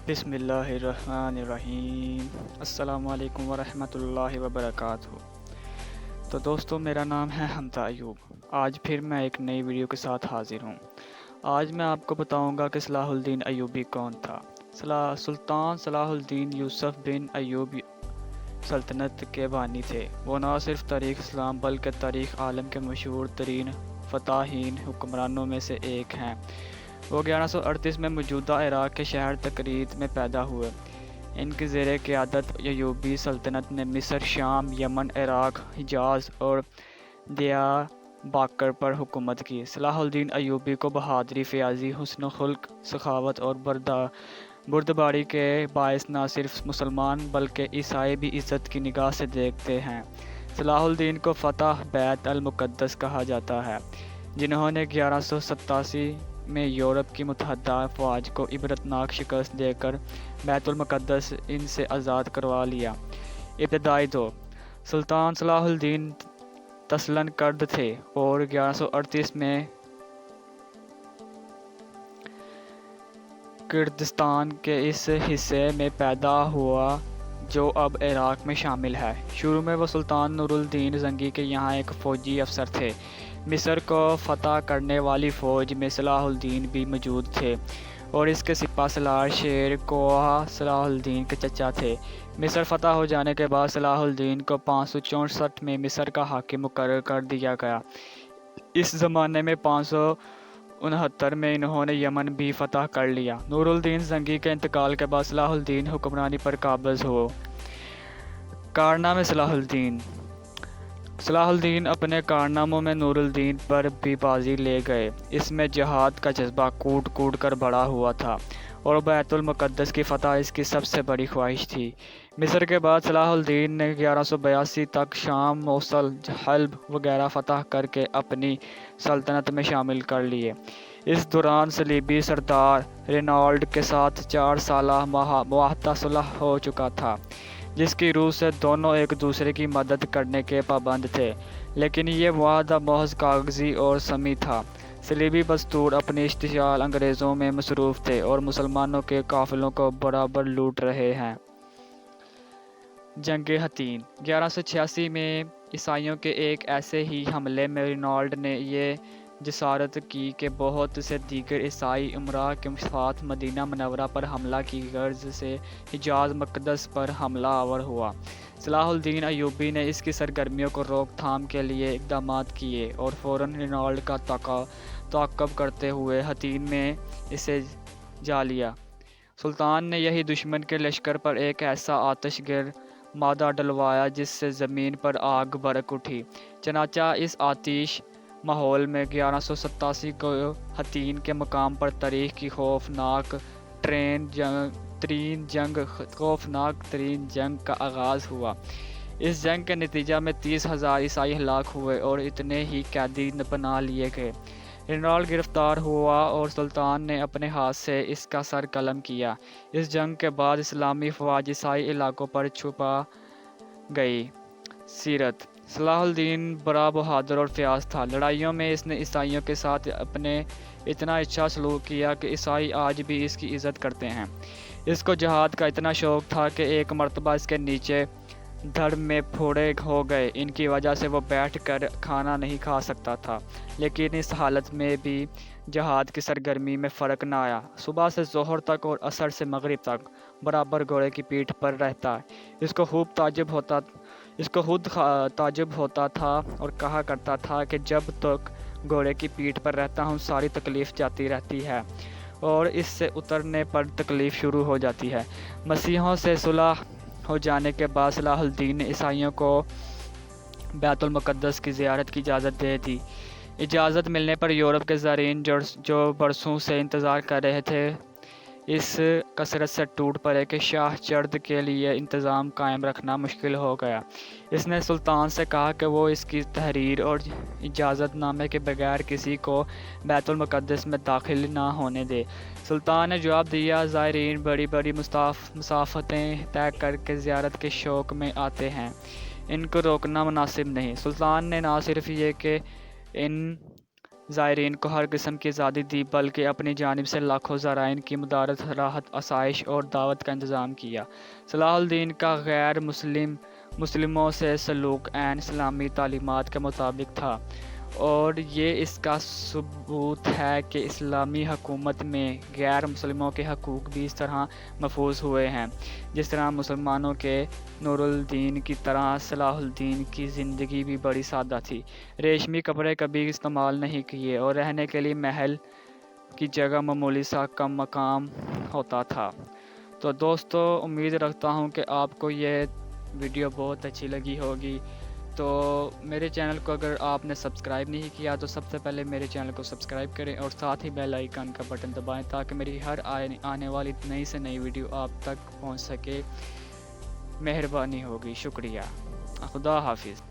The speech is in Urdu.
بسم اللہ الرحمن الرحیم۔ السلام علیکم ورحمۃ اللہ وبرکاتہ۔ تو دوستو، میرا نام ہے حمزہ ایوب۔ آج پھر میں ایک نئی ویڈیو کے ساتھ حاضر ہوں۔ آج میں آپ کو بتاؤں گا کہ صلاح الدین ایوبی کون تھا۔ سلطان صلاح الدین یوسف بن ایوب سلطنت کے بانی تھے۔ وہ نہ صرف تاریخ اسلام بلکہ تاریخ عالم کے مشہور ترین فاتحین حکمرانوں میں سے ایک ہیں۔ وہ 1138 میں موجودہ عراق کے شہر تکریت میں پیدا ہوئے۔ ان کی زیر قیادت ایوبی سلطنت نے مصر، شام، یمن، عراق، حجاز اور دیاربکر پر حکومت کی۔ صلاح الدین ایوبی کو بہادری، فیاضی، حسن خلق، سخاوت اور بردباری کے باعث نہ صرف مسلمان بلکہ عیسائی بھی عزت کی نگاہ سے دیکھتے ہیں۔ صلاح الدین کو فتح بیت المقدس کہا جاتا ہے، جنہوں نے 1187 میں یورپ کی متحدہ افواج کو عبرتناک شکست دے کر بیت المقدس ان سے آزاد کروا لیا۔ ابتدائی دور: سلطان صلاح الدین تسلن کرد تھے اور 1138 میں کردستان کے اس حصے میں پیدا ہوا جو اب عراق میں شامل ہے۔ شروع میں وہ سلطان نور الدین زنگی کے یہاں ایک فوجی افسر تھے۔ مصر کو فتح کرنے والی فوج میں صلاح الدین بھی موجود تھے اور اس کے سپہ سالار شیر کوہ صلاح الدین کے چچا تھے۔ مصر فتح ہو جانے کے بعد صلاح الدین کو 564 میں مصر کا حاکم مقرر کر دیا گیا۔ اس زمانے میں 569 میں انہوں نے یمن بھی فتح کر لیا۔ نور الدین زنگی کے انتقال کے بعد صلاح الدین حکمرانی پر قابض ہوئے۔ کارنامے: صلاح الدین اپنے کارناموں میں نور الدین پر بھی بازی لے گئے۔ اس میں جہاد کا جذبہ کوٹ کوٹ کر بڑھا ہوا تھا اور بیت المقدس کی فتح اس کی سب سے بڑی خواہش تھی۔ مصر کے بعد صلاح الدین نے 1182 تک شام، موصل، حلب وغیرہ فتح کر کے اپنی سلطنت میں شامل کر لیے۔ اس دوران صلیبی سردار رینالڈ کے ساتھ 4 سالہ معاہدہ صلح ہو چکا تھا، جس کی روح سے دونوں ایک دوسرے کی مدد کرنے کے پابند تھے، لیکن یہ معاہدہ محض کاغذی اور سمی تھا۔ صلیبی بستور اپنی اشتعال انگیزیوں میں مصروف تھے اور مسلمانوں کے قافلوں کو برابر لوٹ رہے ہیں۔ جنگ حطین: 1186 میں عیسائیوں کے ایک ایسے ہی حملے میں رینالڈ نے یہ جسارت کی کہ بہت سے دیگر عیسائی امراء کے ساتھ مدینہ منورہ پر حملہ کی غرض سے حجاز مقدس پر حملہ آور ہوا۔ صلاح الدین ایوبی نے اس کی سرگرمیوں کو روک تھام کے لیے اقدامات کیے اور فوراً رینالڈ کا تعاقب کرتے ہوئے حطین میں اسے جا لیا۔ سلطان نے یہی دشمن کے لشکر پر ایک ایسا آتش گر مادہ ڈلوایا جس سے زمین پر آگ بھڑک اٹھی۔ چنانچہ اس آتش ماحول میں 1187 کو حطین کے مقام پر تاریخ کی خوفناک ترین جنگ کا آغاز ہوا۔ اس جنگ کے نتیجہ میں 30,000 عیسائی ہلاک ہوئے اور اتنے ہی قیدی پناہ لیے گئے۔ رینالڈ گرفتار ہوا اور سلطان نے اپنے ہاتھ سے اس کا سر قلم کیا۔ اس جنگ کے بعد اسلامی افواج عیسائی علاقوں پر چھپا گئی۔ سیرت: صلاح الدین بڑا بہادر اور فیاض تھا۔ لڑائیوں میں اس نے عیسائیوں کے ساتھ اتنا اچھا سلوک کیا کہ عیسائی آج بھی اس کی عزت کرتے ہیں۔ اس کو جہاد کا اتنا شوق تھا کہ ایک مرتبہ اس کے نیچے دھڑ میں پھوڑے ہو گئے۔ ان کی وجہ سے وہ بیٹھ کر کھانا نہیں کھا سکتا تھا، لیکن اس حالت میں بھی جہاد کی سرگرمی میں فرق نہ آیا۔ صبح سے ظہر تک اور عصر سے مغرب تک برابر گھوڑے کی پیٹھ پر رہتا۔ اس کو خود تعجب ہوتا تھا اور کہا کرتا تھا کہ جب تک گھوڑے کی پیٹھ پر رہتا ہوں ساری تکلیف جاتی رہتی ہے اور اس سے اترنے پر تکلیف شروع ہو جاتی ہے۔ مسیحیوں سے صلح ہو جانے کے بعد صلاح الدین نے عیسائیوں کو بیت المقدس کی زیارت کی اجازت دے دی۔ اجازت ملنے پر یورپ کے زائرین جو برسوں سے انتظار کر رہے تھے اس کثرت سے ٹوٹ پڑے کہ شاہ چرد کے لیے انتظام قائم رکھنا مشکل ہو گیا۔ اس نے سلطان سے کہا کہ وہ اس کی تحریر اور اجازت نامے کے بغیر کسی کو بیت المقدس میں داخل نہ ہونے دے۔ سلطان نے جواب دیا، زائرین بڑی بڑی مسافتیں طے کر کے زیارت کے شوق میں آتے ہیں، ان کو روکنا مناسب نہیں۔ سلطان نے نہ صرف یہ کہ ان زائرین کو ہر قسم کی آزادی دی، بلکہ اپنی جانب سے لاکھوں زائرین کی مدارت، راحت، آسائش اور دعوت کا انتظام کیا۔ صلاح الدین کا غیر مسلموں سے سلوک عین اسلامی تعلیمات کے مطابق تھا، اور یہ اس کا ثبوت ہے کہ اسلامی حکومت میں غیر مسلموں کے حقوق بھی اس طرح محفوظ ہوئے ہیں جس طرح مسلمانوں کے۔ نور الدین کی طرح صلاح الدین کی زندگی بھی بڑی سادہ تھی۔ ریشمی کپڑے کبھی استعمال نہیں کیے اور رہنے کے لیے محل کی جگہ معمولی سا کم مقام ہوتا تھا۔ تو دوستو، امید رکھتا ہوں کہ آپ کو یہ ویڈیو بہت اچھی لگی ہوگی۔ تو میرے چینل کو اگر آپ نے سبسکرائب نہیں کیا تو سب سے پہلے میرے چینل کو سبسکرائب کریں اور ساتھ ہی بیل آئیکن کا بٹن دبائیں تاکہ میری ہر آنے والی نئی سے نئی ویڈیو آپ تک پہنچ سکے۔ مہربانی ہوگی، شکریہ، خدا حافظ۔